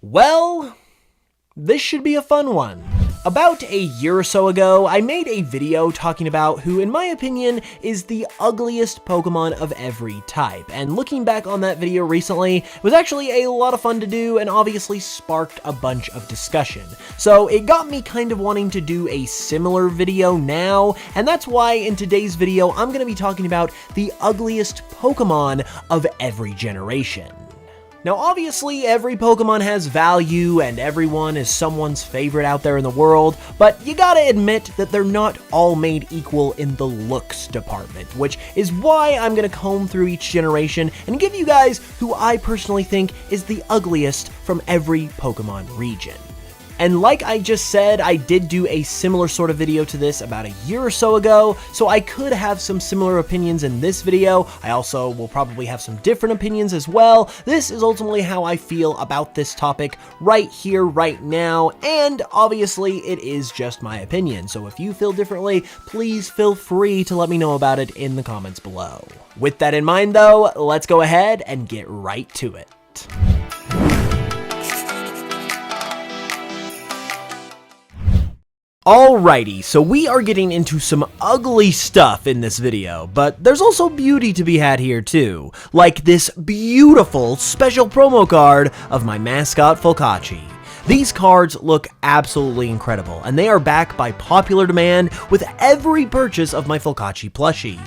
Well, this should be a fun one. About a year or so ago, I made a video talking about who, in my opinion, is the ugliest Pokemon of every type, and looking back on that video recently, it was actually a lot of fun to do and obviously sparked a bunch of discussion. So it got me kind of wanting to do a similar video now, and that's why in today's video, I'm going to be talking about the ugliest Pokemon of every generation. Now obviously every Pokemon has value and everyone is someone's favorite out there in the world, but you gotta admit that they're not all made equal in the looks department, which is why I'm gonna comb through each generation and give you guys who I personally think is the ugliest from every Pokemon region. And like I just said, I did do a similar sort of video to this about a year or so ago, so I could have some similar opinions in this video. I also will probably have some different opinions as well. This is ultimately how I feel about this topic right here, right now, and obviously it is just my opinion. So if you feel differently, please feel free to let me know about it in the comments below. With that in mind though, let's go ahead and get right to it. Alrighty, so we are getting into some ugly stuff in this video, but there's also beauty to be had here too, like this beautiful special promo card of my mascot Folkachi. These cards look absolutely incredible, and they are back by popular demand with every purchase of my Folkachi plushie.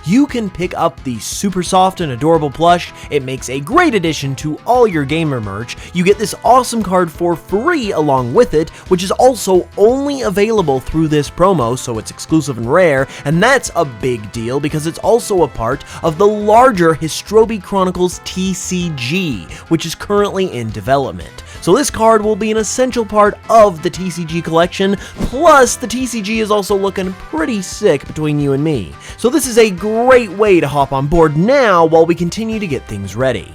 You can pick up the super soft and adorable plush. It makes a great addition to all your gamer merch. You get this awesome card for free along with it, which is also only available through this promo, so it's exclusive and rare, and that's a big deal because it's also a part of the larger Histrobi Chronicles TCG, which is currently in development. So this card will be an essential part of the TCG collection, plus the TCG is also looking pretty sick between you and me. So this is a great way to hop on board now while we continue to get things ready.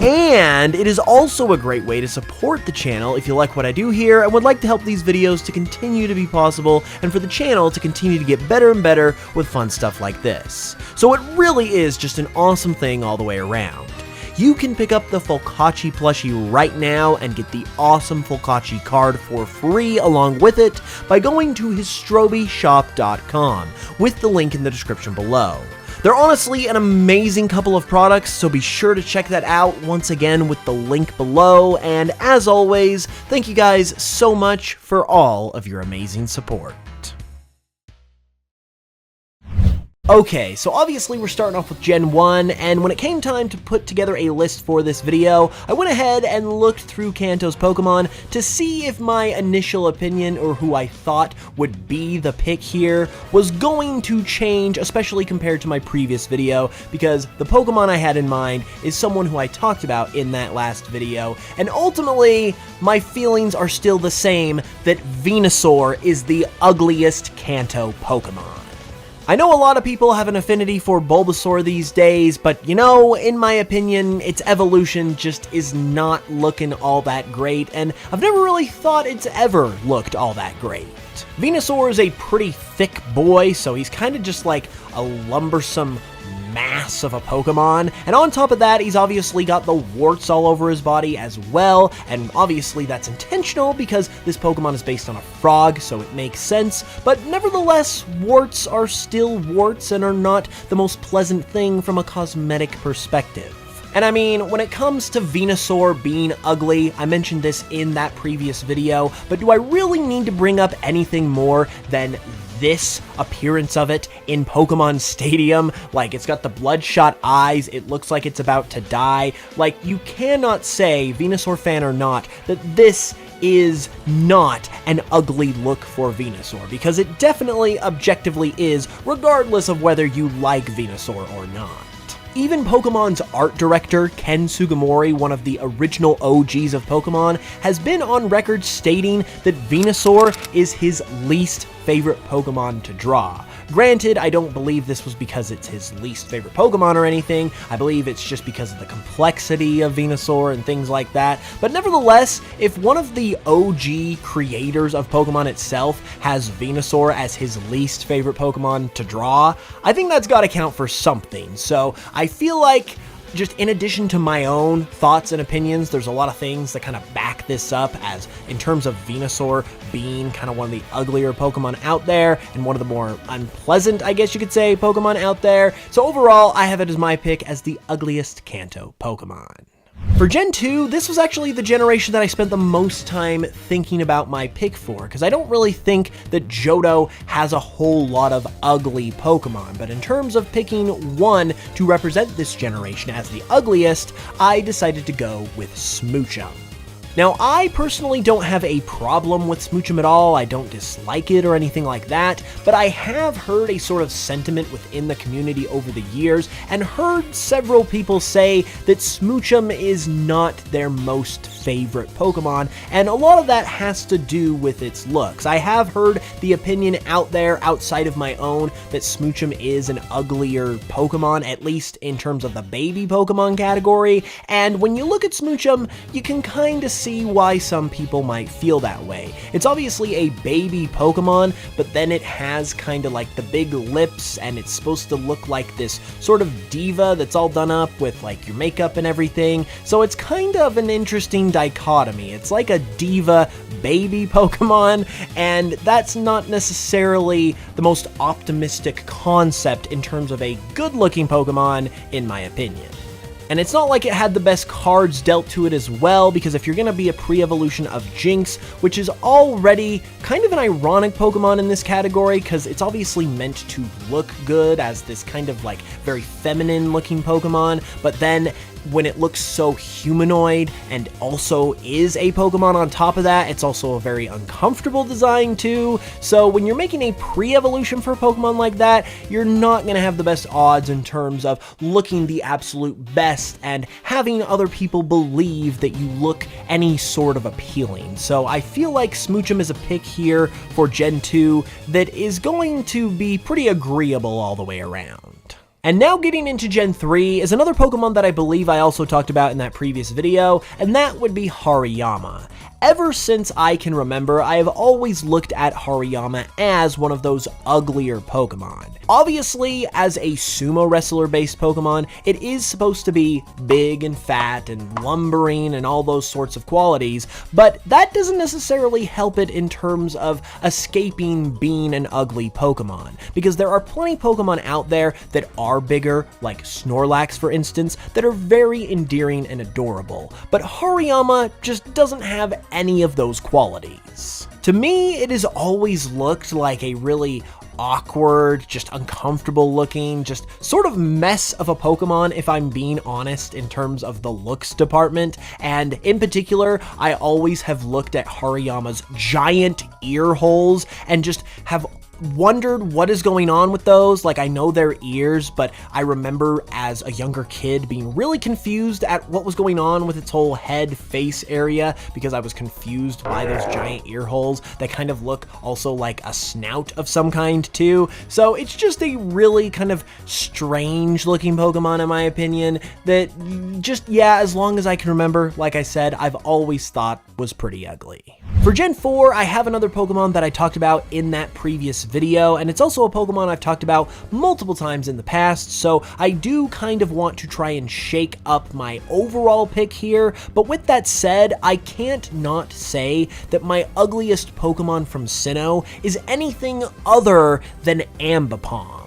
And it is also a great way to support the channel if you like what I do here and would like to help these videos to continue to be possible and for the channel to continue to get better and better with fun stuff like this. So it really is just an awesome thing all the way around. You can pick up the Folkachi plushie right now and get the awesome Folkachi card for free along with it by going to histrobishop.com with the link in the description below. They're honestly an amazing couple of products, so be sure to check that out once again with the link below, and as always, thank you guys so much for all of your amazing support. Okay, so obviously we're starting off with Gen 1, and when it came time to put together a list for this video, I went ahead and looked through Kanto's Pokemon to see if my initial opinion, or who I thought would be the pick here, was going to change, especially compared to my previous video, because the Pokemon I had in mind is someone who I talked about in that last video, and ultimately, my feelings are still the same, that Venusaur is the ugliest Kanto Pokemon. I know a lot of people have an affinity for Bulbasaur these days, but you know, in my opinion, its evolution just is not looking all that great, and I've never really thought it's ever looked all that great. Venusaur is a pretty thick boy, so he's kind of just like a lumbersome mass of a Pokemon, and on top of that, he's obviously got the warts all over his body as well, and obviously that's intentional because this Pokemon is based on a frog, so it makes sense, but nevertheless, warts are still warts and are not the most pleasant thing from a cosmetic perspective. And I mean, when it comes to Venusaur being ugly, I mentioned this in that previous video, but do I really need to bring up anything more than this appearance of it in Pokemon Stadium? Like, it's got the bloodshot eyes, it looks like it's about to die. Like, you cannot say, Venusaur fan or not, that this is not an ugly look for Venusaur, because it definitely objectively is, regardless of whether you like Venusaur or not. Even Pokemon's art director, Ken Sugimori, one of the original OGs of Pokemon, has been on record stating that Venusaur is his least favorite Pokemon to draw. Granted, I don't believe this was because it's his least favorite Pokemon or anything. I believe it's just because of the complexity of Venusaur and things like that. But nevertheless, if one of the OG creators of Pokemon itself has Venusaur as his least favorite Pokemon to draw, I think that's got to count for something. So I feel like just in addition to my own thoughts and opinions, there's a lot of things that kind of back this up, as in terms of Venusaur being kind of one of the uglier Pokemon out there and one of the more unpleasant, I guess you could say, Pokemon out there. So overall, I have it as my pick as the ugliest Kanto Pokemon. For Gen 2, this was actually the generation that I spent the most time thinking about my pick for, because I don't really think that Johto has a whole lot of ugly Pokemon, but in terms of picking one to represent this generation as the ugliest, I decided to go with Smoochum. Now, I personally don't have a problem with Smoochum at all. I don't dislike it or anything like that, but I have heard a sort of sentiment within the community over the years and heard several people say that Smoochum is not their most favorite Pokemon, and a lot of that has to do with its looks. I have heard the opinion out there outside of my own that Smoochum is an uglier Pokemon, at least in terms of the baby Pokemon category, and when you look at Smoochum, you can kind of see why some people might feel that way. It's obviously a baby Pokemon, but then it has kind of like the big lips, and it's supposed to look like this sort of diva that's all done up with like your makeup and everything, so it's kind of an interesting dichotomy. It's like a diva baby Pokemon, and that's not necessarily the most optimistic concept in terms of a good-looking Pokemon, in my opinion. And it's not like it had the best cards dealt to it as well, because if you're going to be a pre-evolution of Jinx, which is already kind of an ironic Pokemon in this category, because it's obviously meant to look good as this kind of like very feminine looking Pokemon, but then when it looks so humanoid and also is a Pokemon on top of that, it's also a very uncomfortable design too. So when you're making a pre-evolution for a Pokemon like that, you're not going to have the best odds in terms of looking the absolute best and having other people believe that you look any sort of appealing. So I feel like Smoochum is a pick here for Gen 2 that is going to be pretty agreeable all the way around. And now getting into Gen 3 is another Pokemon that I believe I also talked about in that previous video, and that would be Hariyama. Ever since I can remember, I have always looked at Hariyama as one of those uglier Pokemon. Obviously, as a sumo wrestler-based Pokemon, it is supposed to be big and fat and lumbering and all those sorts of qualities, but that doesn't necessarily help it in terms of escaping being an ugly Pokemon, because there are plenty of Pokemon out there that are bigger, like Snorlax for instance, that are very endearing and adorable, but Hariyama just doesn't have any of those qualities. To me, it has always looked like a really awkward, just uncomfortable looking, just sort of mess of a Pokemon, if I'm being honest, in terms of the looks department. And in particular, I always have looked at Hariyama's giant ear holes and just have wondered what is going on with those. Like, I know they're ears, but I remember as a younger kid being really confused at what was going on with its whole head face area, because I was confused by those giant ear holes that kind of look also like a snout of some kind too. So it's just a really kind of strange looking Pokemon in my opinion that just, yeah, as long as I can remember, like I said, I've always thought was pretty ugly. For Gen 4, I have another Pokemon that I talked about in that previous video, and it's also a Pokemon I've talked about multiple times in the past, so I do kind of want to try and shake up my overall pick here, but with that said, I can't not say that my ugliest Pokemon from Sinnoh is anything other than Ambipom.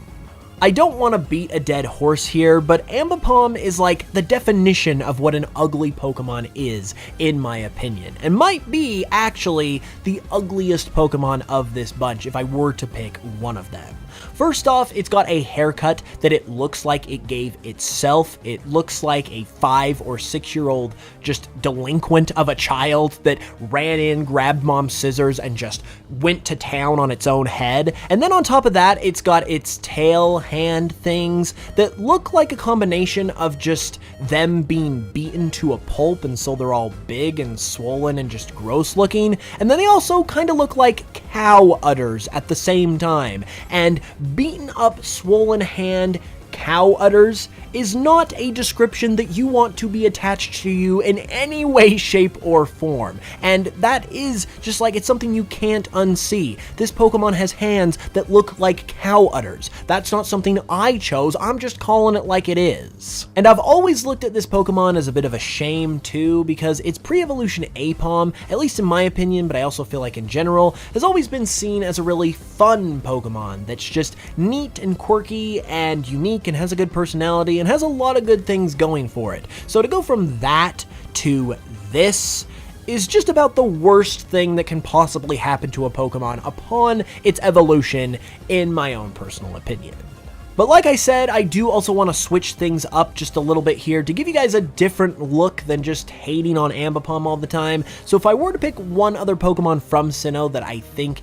I don't want to beat a dead horse here, but Ambipom is like the definition of what an ugly Pokemon is, in my opinion, and might be actually the ugliest Pokemon of this bunch if I were to pick one of them. First off, it's got a haircut that it looks like it gave itself. It looks like a 5 or 6-year-old just delinquent of a child that ran in, grabbed mom's scissors, and just went to town on its own head. And then on top of that, it's got its tail hand things that look like a combination of just them being beaten to a pulp, and so they're all big and swollen and just gross looking. And then they also kind of look like cow udders at the same time. And beaten up, swollen hand cow udders is not a description that you want to be attached to you in any way, shape, or form. And that is just like, it's something you can't unsee. This Pokemon has hands that look like cow udders. That's not something I chose, I'm just calling it like it is. And I've always looked at this Pokemon as a bit of a shame too, because its pre-evolution Apom, at least in my opinion, but I also feel like in general, has always been seen as a really fun Pokemon that's just neat and quirky and unique and has a good personality and has a lot of good things going for it. So to go from that to this is just about the worst thing that can possibly happen to a Pokemon upon its evolution, in my own personal opinion. But like I said, I do also want to switch things up just a little bit here to give you guys a different look than just hating on Ambipom all the time. So if I were to pick one other Pokemon from Sinnoh that I think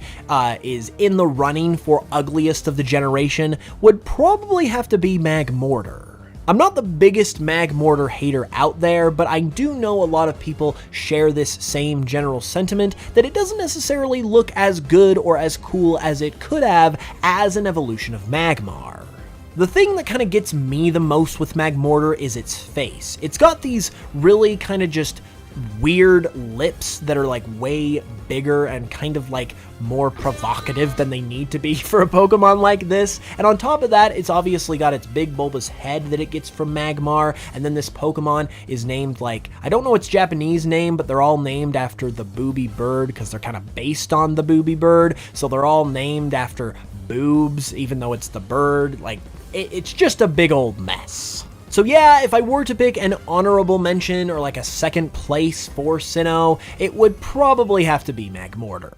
is in the running for ugliest of the generation, would probably have to be Magmortar. I'm not the biggest Magmortar hater out there, but I do know a lot of people share this same general sentiment that it doesn't necessarily look as good or as cool as it could have as an evolution of Magmar. The thing that kind of gets me the most with Magmortar is its face. It's got these really kind of just weird lips that are like way bigger and kind of like more provocative than they need to be for a Pokemon like this. And on top of that, it's obviously got its big bulbous head that it gets from Magmar, and then this Pokemon is named like, I don't know its Japanese name, but they're all named after the booby bird because they're kind of based on the booby bird, so they're all named after boobs, even though it's the bird. Like, it's just a big old mess. So yeah, if I were to pick an honorable mention or like a second place for Sinnoh, it would probably have to be Magmortar.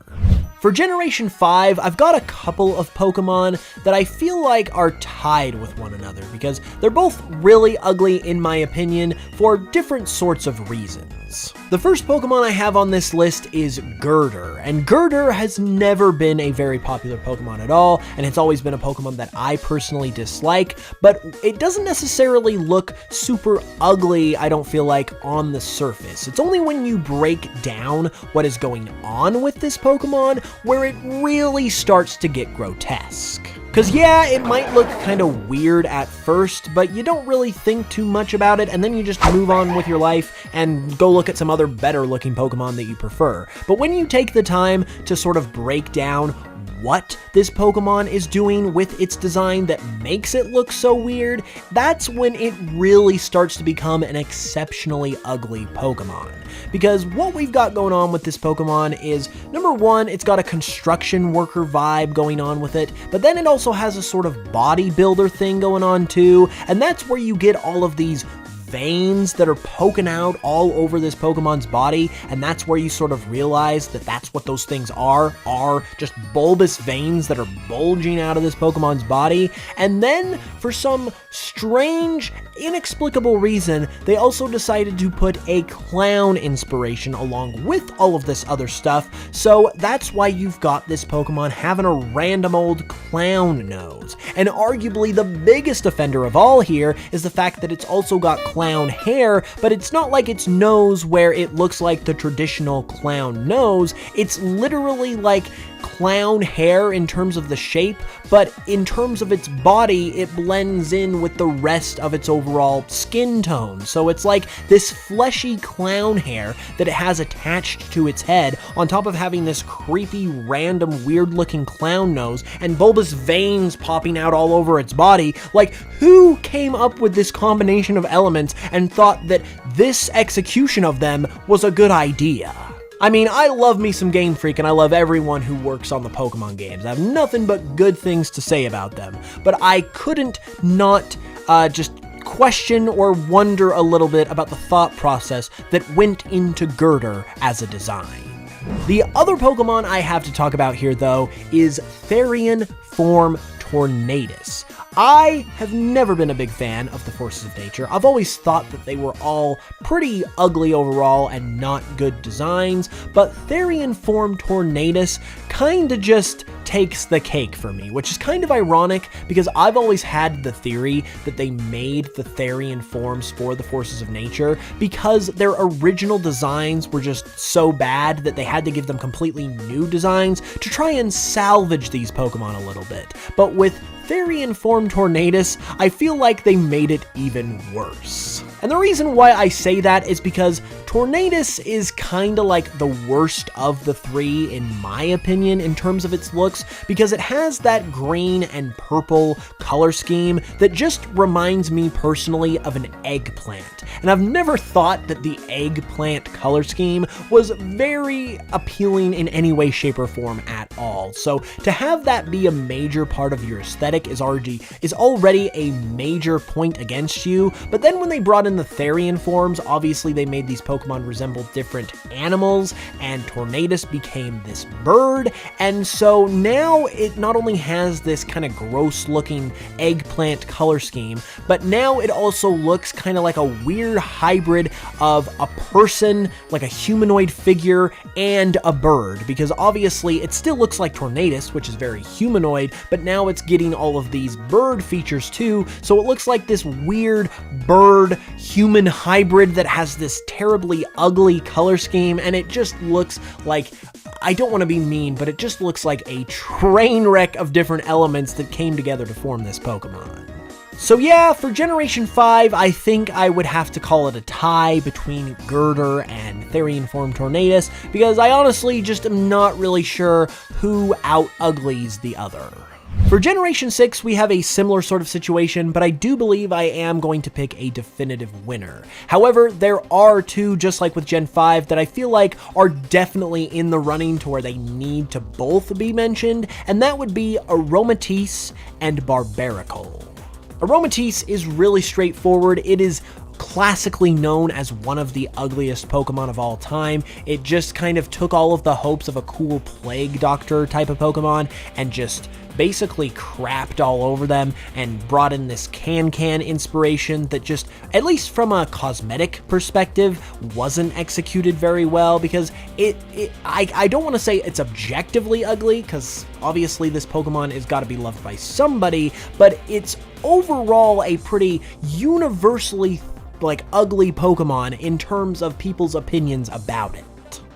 For Generation 5, I've got a couple of Pokemon that I feel like are tied with one another because they're both really ugly in my opinion for different sorts of reasons. The first Pokemon I have on this list is Girder, and Girder has never been a very popular Pokemon at all, and it's always been a Pokemon that I personally dislike, but it doesn't necessarily look super ugly, I don't feel like, on the surface. It's only when you break down what is going on with this Pokemon where it really starts to get grotesque. Cause yeah, it might look kind of weird at first, but you don't really think too much about it, and then you just move on with your life and go look at some other better looking Pokemon that you prefer. But when you take the time to sort of break down what this Pokemon is doing with its design that makes it look so weird, that's when it really starts to become an exceptionally ugly Pokemon. Because what we've got going on with this Pokemon is, number one, it's got a construction worker vibe going on with it, but then it also has a sort of bodybuilder thing going on too, and that's where you get all of these veins that are poking out all over this Pokemon's body, and that's where you sort of realize that that's what those things are just bulbous veins that are bulging out of this Pokemon's body. And then, for some strange, inexplicable reason, they also decided to put a clown inspiration along with all of this other stuff, so that's why you've got this Pokemon having a random old clown nose. And arguably the biggest offender of all here is the fact that it's also got clown hair, but it's not like its nose where it looks like the traditional clown nose. It's literally like clown hair in terms of the shape, but in terms of its body, it blends in with the rest of its overall skin tone. So it's like this fleshy clown hair that it has attached to its head, on top of having this creepy, random, weird-looking clown nose and bulbous veins popping out all over its body. Like, who came up with this combination of elements and thought that this execution of them was a good idea? I mean, I love me some Game Freak, and I love everyone who works on the Pokemon games. I have nothing but good things to say about them, but I couldn't not just question or wonder a little bit about the thought process that went into Girder as a design. The other Pokemon I have to talk about here, though, is Therian Form Tornadus. I have never been a big fan of the forces of nature. I've always thought that they were all pretty ugly overall and not good designs, but Therian Form Tornadus kinda just takes the cake for me, which is kind of ironic because I've always had the theory that they made the Therian forms for the forces of nature because their original designs were just so bad that they had to give them completely new designs to try and salvage these Pokemon a little bit. But with Therian form Tornadus, I feel like they made it even worse. And the reason why I say that is because Tornadus is kinda like the worst of the three in my opinion in terms of its looks, because it has that green and purple color scheme that just reminds me personally of an eggplant. And I've never thought that the eggplant color scheme was very appealing in any way, shape, or form at all. So to have that be a major part of your aesthetic is already a major point against you. But then when they brought in the Therian forms, obviously they made these Pokemon resemble different animals, and Tornadus became this bird, and so now it not only has this kind of gross looking eggplant color scheme, but now it also looks kind of like a weird hybrid of a person, like a humanoid figure, and a bird, because obviously it still looks like Tornadus, which is very humanoid, but now it's getting all of these bird features too, so it looks like this weird bird human hybrid that has this terribly ugly color scheme, and it just looks like, I don't want to be mean, but it just looks like a train wreck of different elements that came together to form this Pokemon. So yeah, for Generation 5, I think I would have to call it a tie between Girder and Therian form Tornadus, because I honestly just am not really sure who out-uglies the other. For Generation 6, we have a similar sort of situation, but I do believe I am going to pick a definitive winner. However, there are two, just like with Gen 5, that I feel like are definitely in the running to where they need to both be mentioned, and that would be Aromatisse and Barbaracle. Aromatisse is really straightforward. It is classically known as one of the ugliest Pokemon of all time. It just kind of took all of the hopes of a cool Plague Doctor type of Pokemon and just basically crapped all over them and brought in this can inspiration that just, at least from a cosmetic perspective, wasn't executed very well, because I don't want to say it's objectively ugly, because obviously this Pokemon has got to be loved by somebody, but it's overall a pretty universally ugly Pokemon in terms of people's opinions about it.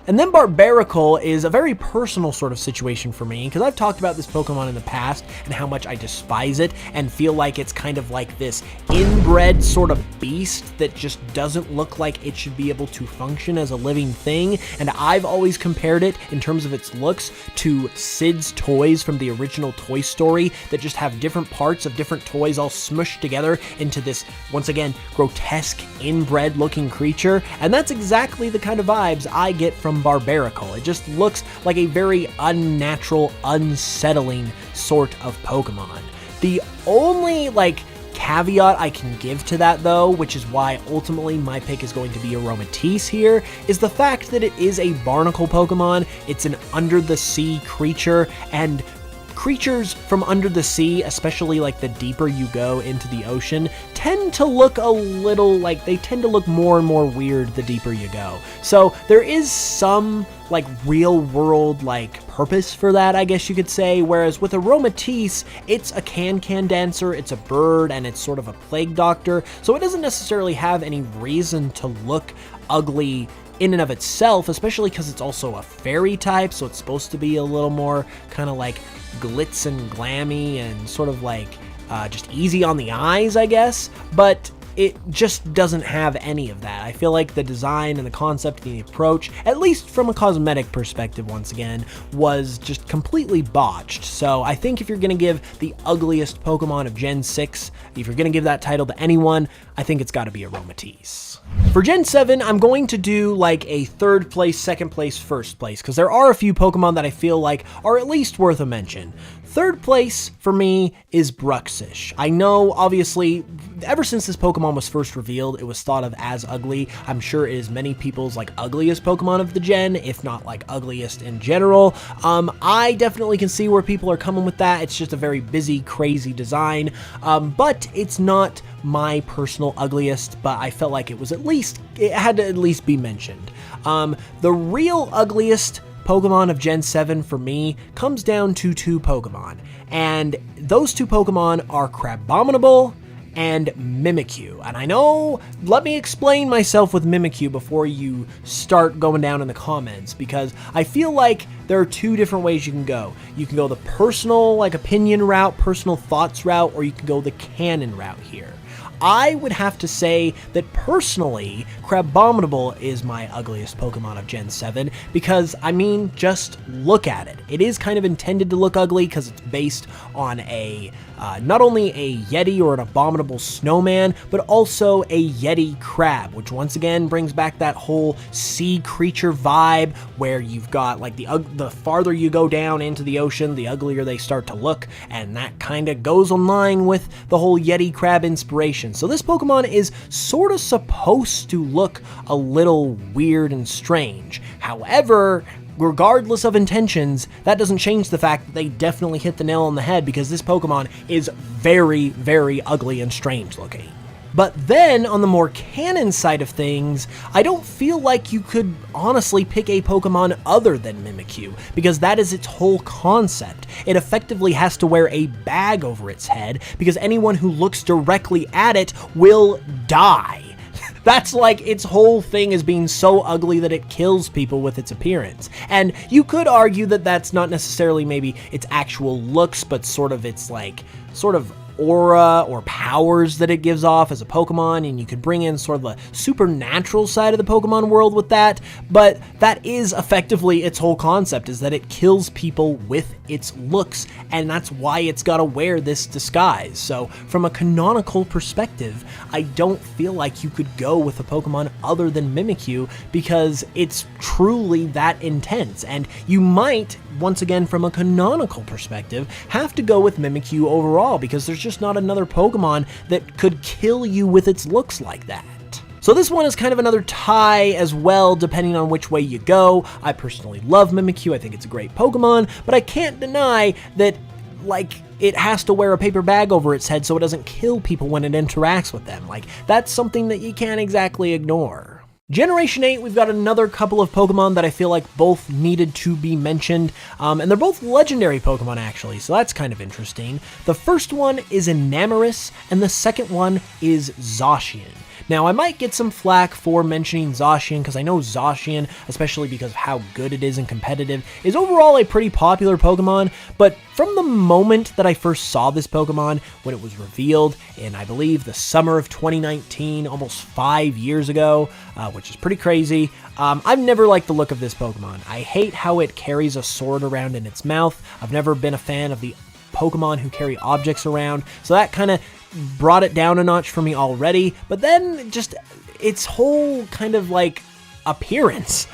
And then Barbaracle is a very personal sort of situation for me, because I've talked about this Pokemon in the past and how much I despise it and feel like it's kind of like this inbred sort of beast that just doesn't look like it should be able to function as a living thing. And I've always compared it, in terms of its looks, to Sid's toys from the original Toy Story that just have different parts of different toys all smushed together into this, once again, grotesque, inbred looking creature. And that's exactly the kind of vibes I get from Barbaracle. It just looks like a very unnatural, unsettling sort of Pokemon. The only caveat I can give to that, though, which is why ultimately my pick is going to be Aromatisse here, is the fact that it is a barnacle Pokemon. It's an under the sea creature, and creatures from under the sea, especially the deeper you go into the ocean, tend to look a little they tend to look more and more weird the deeper you go. So there is some real world purpose for that, I guess you could say, whereas with Aromatisse, it's a can dancer, it's a bird, and it's sort of a plague doctor, so it doesn't necessarily have any reason to look ugly in and of itself, especially because it's also a fairy type, so it's supposed to be a little more kind of glitz and glammy and sort of just easy on the eyes, I guess, but it just doesn't have any of that. I feel like the design and the concept and the approach, at least from a cosmetic perspective once again, was just completely botched. So I think if you're going to give the ugliest Pokemon of Gen 6, if you're going to give that title to anyone, I think it's got to be Aromatisse. For Gen 7, I'm going to do a third place, second place, first place, because there are a few Pokemon that I feel like are at least worth a mention. Third place for me is Bruxish. I know, obviously, ever since this Pokemon was first revealed, it was thought of as ugly. I'm sure it is many people's ugliest Pokemon of the gen, if not ugliest in general. I definitely can see where people are coming with that. It's just a very busy, crazy design, but it's not my personal ugliest, but I felt like it had to at least be mentioned. The real ugliest Pokemon of Gen 7 for me comes down to two Pokemon, and those two Pokemon are Crabominable and Mimikyu. And I know, let me explain myself with Mimikyu before you start going down in the comments, because I feel like there are two different ways you can go. You can go the personal, like, opinion route, personal thoughts route, or you can go the canon route here. I would have to say that personally, Crabominable is my ugliest Pokemon of Gen 7 because, I mean, just look at it. It is kind of intended to look ugly because it's based on a, not only a Yeti or an abominable snowman, but also a Yeti crab, which once again brings back that whole sea creature vibe where you've got, like, the farther you go down into the ocean, the uglier they start to look, and that kind of goes in line with the whole Yeti crab inspiration. So this Pokemon is sort of supposed to look a little weird and strange. However, regardless of intentions, that doesn't change the fact that they definitely hit the nail on the head because this Pokemon is very, very ugly and strange looking. But then, on the more canon side of things, I don't feel like you could honestly pick a Pokemon other than Mimikyu, because that is its whole concept. It effectively has to wear a bag over its head, because anyone who looks directly at it will die. That's like its whole thing is being so ugly that it kills people with its appearance. And you could argue that that's not necessarily maybe its actual looks, but sort of its like, sort of aura or powers that it gives off as a Pokemon, and you could bring in sort of the supernatural side of the Pokemon world with that, but that is effectively its whole concept, is that it kills people with its looks, and that's why it's got to wear this disguise. So from a canonical perspective, I don't feel like you could go with a Pokemon other than Mimikyu because it's truly that intense, and you might, once again from a canonical perspective, have to go with Mimikyu overall because there's just not another Pokemon that could kill you with its looks like that. So this one is kind of another tie as well, depending on which way you go. I personally love Mimikyu, I think it's a great Pokemon, but I can't deny that, like, it has to wear a paper bag over its head so it doesn't kill people when it interacts with them. Like, that's something that you can't exactly ignore. Generation 8, we've got another couple of Pokemon that I feel like both needed to be mentioned, and they're both legendary Pokemon actually, so that's kind of interesting. The first one is Enamorus, and the second one is Zacian. Now, I might get some flack for mentioning Zacian, because I know Zacian, especially because of how good it is in competitive, is overall a pretty popular Pokemon, but from the moment that I first saw this Pokemon, when it was revealed in, I believe, the summer of 2019, almost 5 years ago, which is pretty crazy, I've never liked the look of this Pokemon. I hate how it carries a sword around in its mouth. I've never been a fan of the Pokemon who carry objects around, so that kind of brought it down a notch for me already. But then just its whole kind of like appearance,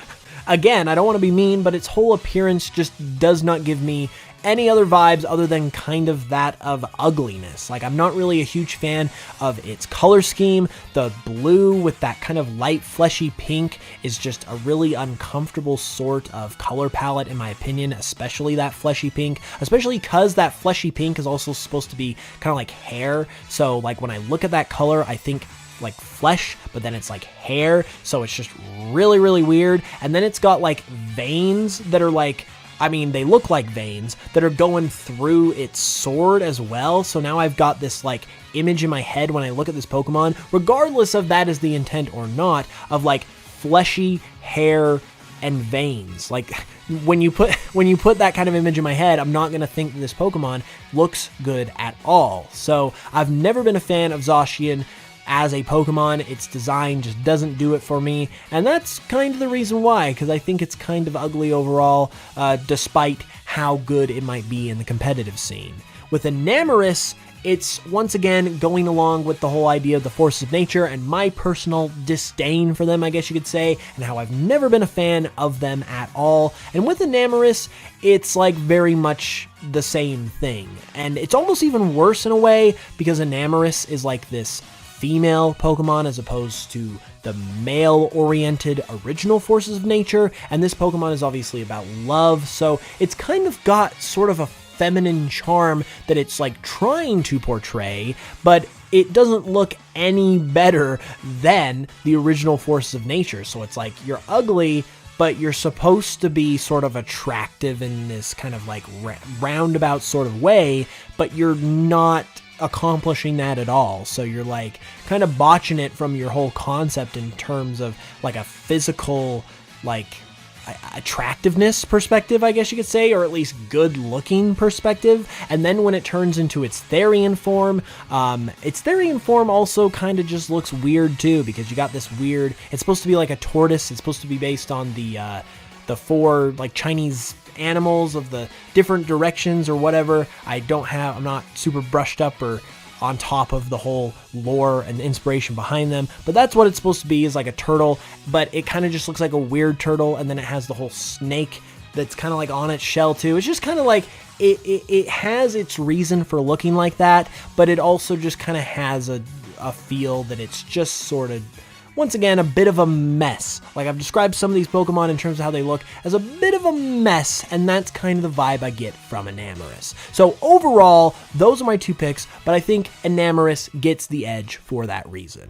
again, I don't want to be mean, but its whole appearance just does not give me any other vibes other than kind of that of ugliness. Like, I'm not really a huge fan of its color scheme. The blue with that kind of light fleshy pink is just a really uncomfortable sort of color palette in my opinion, especially that fleshy pink, especially because that fleshy pink is also supposed to be kind of like hair. So like when I look at that color, I think like flesh, but then it's like hair, so it's just really, really weird. And then it's got like veins that are like, I mean, they look like veins that are going through its sword as well. So now I've got this like image in my head when I look at this Pokemon, regardless of that is the intent or not, of like fleshy hair and veins. Like when you put that kind of image in my head, I'm not going to think that this Pokemon looks good at all. So I've never been a fan of Zacian as a Pokemon. Its design just doesn't do it for me, and that's kind of the reason why, because I think it's kind of ugly overall, despite how good it might be in the competitive scene. With Enamorus, it's once again going along with the whole idea of the forces of nature and my personal disdain for them, I guess you could say, and how I've never been a fan of them at all. And with Enamorus, it's like very much the same thing, and it's almost even worse in a way, because Enamorus is like this female Pokemon as opposed to the male-oriented original forces of nature, and this Pokemon is obviously about love, so it's kind of got sort of a feminine charm that it's like trying to portray, but it doesn't look any better than the original forces of nature. So it's like, you're ugly, but you're supposed to be sort of attractive in this kind of like roundabout sort of way, but you're not accomplishing that at all. So you're like kind of botching it from your whole concept in terms of like a physical, like attractiveness perspective, I guess you could say, or at least good looking perspective. And then when it turns into its Therian form also kind of just looks weird too, because you got this weird, it's supposed to be like a tortoise. It's supposed to be based on the 4 like Chinese animals of the different directions or whatever. I'm not super brushed up or on top of the whole lore and inspiration behind them, but that's what it's supposed to be, is like a turtle, but it kind of just looks like a weird turtle, and then it has the whole snake that's kind of like on its shell too. It's just kind of like, it has its reason for looking like that, but it also just kind of has a feel that it's just sort of, once again, a bit of a mess. Like, I've described some of these Pokemon in terms of how they look as a bit of a mess, and that's kind of the vibe I get from Enamorus. So overall, those are my 2 picks, but I think Enamorus gets the edge for that reason.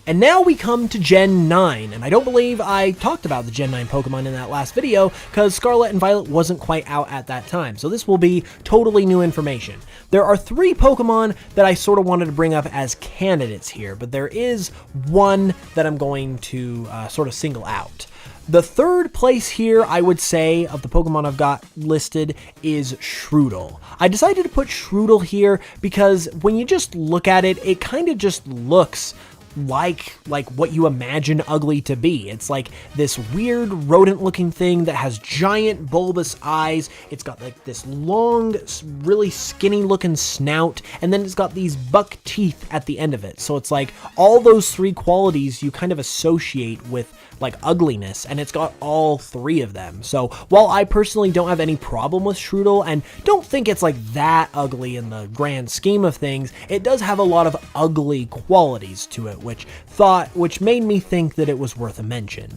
And now we come to Gen 9, and I don't believe I talked about the Gen 9 Pokemon in that last video, because Scarlet and Violet wasn't quite out at that time, so this will be totally new information. There are 3 Pokemon that I sort of wanted to bring up as candidates here, but there is one that I'm going to sort of single out. The 3rd place here, I would say, of the Pokemon I've got listed is Shroodle. I decided to put Shroodle here because when you just look at it, it kind of just looks like what you imagine ugly to be. It's like this weird rodent looking thing that has giant bulbous eyes. It's got like this long, really skinny looking snout, and then it's got these buck teeth at the end of it. So it's like all those 3 qualities you kind of associate with like ugliness, and it's got all 3 of them. So while I personally don't have any problem with Shroodle and don't think it's like that ugly in the grand scheme of things, it does have a lot of ugly qualities to it, which made me think that it was worth a mention.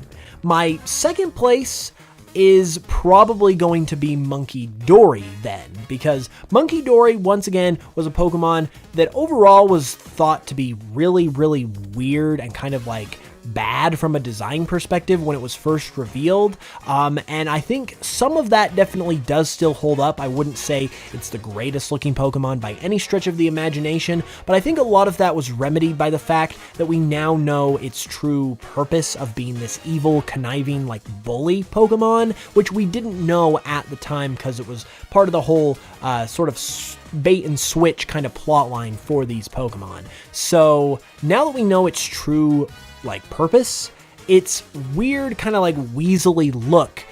My 2nd place is probably going to be Monkey Dory then, because Monkey Dory, once again, was a Pokemon that overall was thought to be really, really weird and kind of like bad from a design perspective when it was first revealed, and I think some of that definitely does still hold up. I wouldn't say it's the greatest looking Pokemon by any stretch of the imagination, but I think a lot of that was remedied by the fact that we now know its true purpose of being this evil, conniving, like bully Pokemon, which we didn't know at the time because it was part of the whole sort of bait and switch kind of plot line for these Pokemon. So now that we know its true like purpose, its weird kind of like weaselly look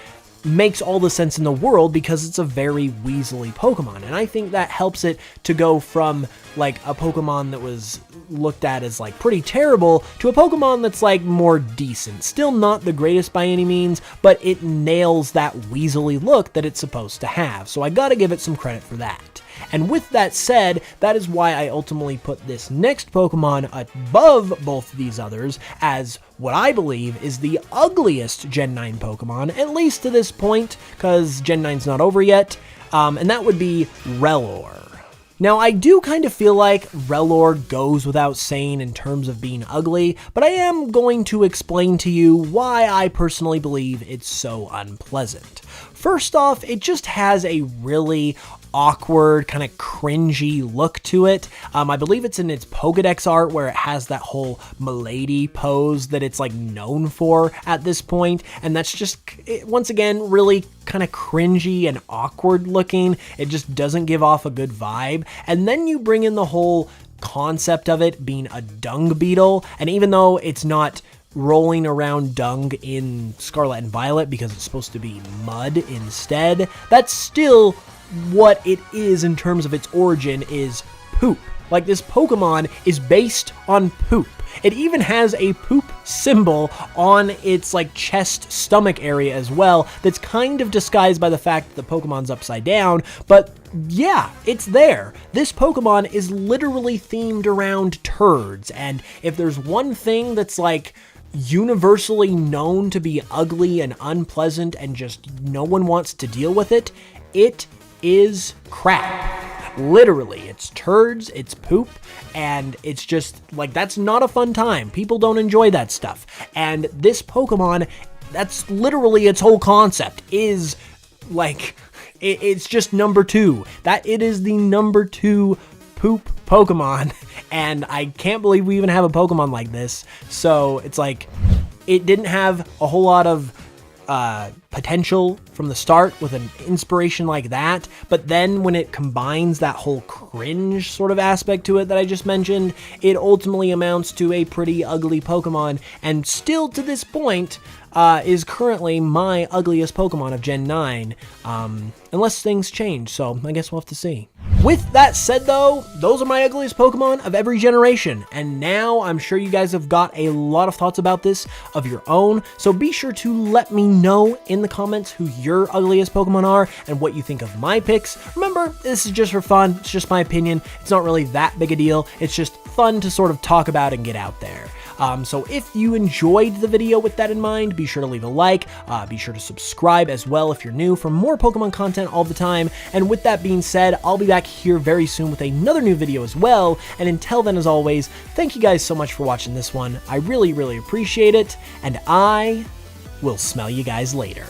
makes all the sense in the world because it's a very weaselly Pokemon, and I think that helps it to go from like a Pokemon that was looked at as like pretty terrible to a Pokemon that's like more decent. Still not the greatest by any means, but it nails that weaselly look that it's supposed to have, so I gotta give it some credit for that. And with that said, that is why I ultimately put this next Pokemon above both of these others as what I believe is the ugliest Gen 9 Pokemon, at least to this point, because Gen 9's not over yet, and that would be Rellor. Now, I do kind of feel like Rellor goes without saying in terms of being ugly, but I am going to explain to you why I personally believe it's so unpleasant. First off, it just has a really awkward, kind of cringy look to it. I believe it's in its Pokedex art where it has that whole Milady pose that it's like known for at this point, and that's just, once again, really kind of cringy and awkward looking. It just doesn't give off a good vibe. And then you bring in the whole concept of it being a dung beetle, and even though it's not rolling around dung in Scarlet and Violet because it's supposed to be mud instead, that's still what it is in terms of its origin, is poop. Like, this Pokemon is based on poop. It even has a poop symbol on its like chest stomach area as well that's kind of disguised by the fact that the Pokemon's upside down, but yeah, it's there. This Pokemon is literally themed around turds, and if there's one thing that's like universally known to be ugly and unpleasant and just no one wants to deal with it, it is crap. Literally, it's turds, it's poop, and it's just like, that's not a fun time. People don't enjoy that stuff. And this Pokemon, that's literally its whole concept, is like, it's just number 2. That it is the number 2 poop Pokemon, and I can't believe we even have a Pokemon like this. So it's like, it didn't have a whole lot of potential from the start with an inspiration like that, but then when it combines that whole cringe sort of aspect to it that I just mentioned, it ultimately amounts to a pretty ugly Pokemon, and still to this point is currently my ugliest Pokemon of Gen 9, unless things change, so I guess we'll have to see. With that said though, those are my ugliest Pokemon of every generation, and now I'm sure you guys have got a lot of thoughts about this of your own, so be sure to let me know in the comments who your ugliest Pokemon are and what you think of my picks. Remember, this is just for fun, it's just my opinion, it's not really that big a deal, it's just fun to sort of talk about and get out there. So if you enjoyed the video with that in mind, be sure to leave a like, be sure to subscribe as well if you're new for more Pokemon content all the time, and with that being said, I'll be back here very soon with another new video as well, and until then, as always, thank you guys so much for watching this one, I really appreciate it, and I will smell you guys later.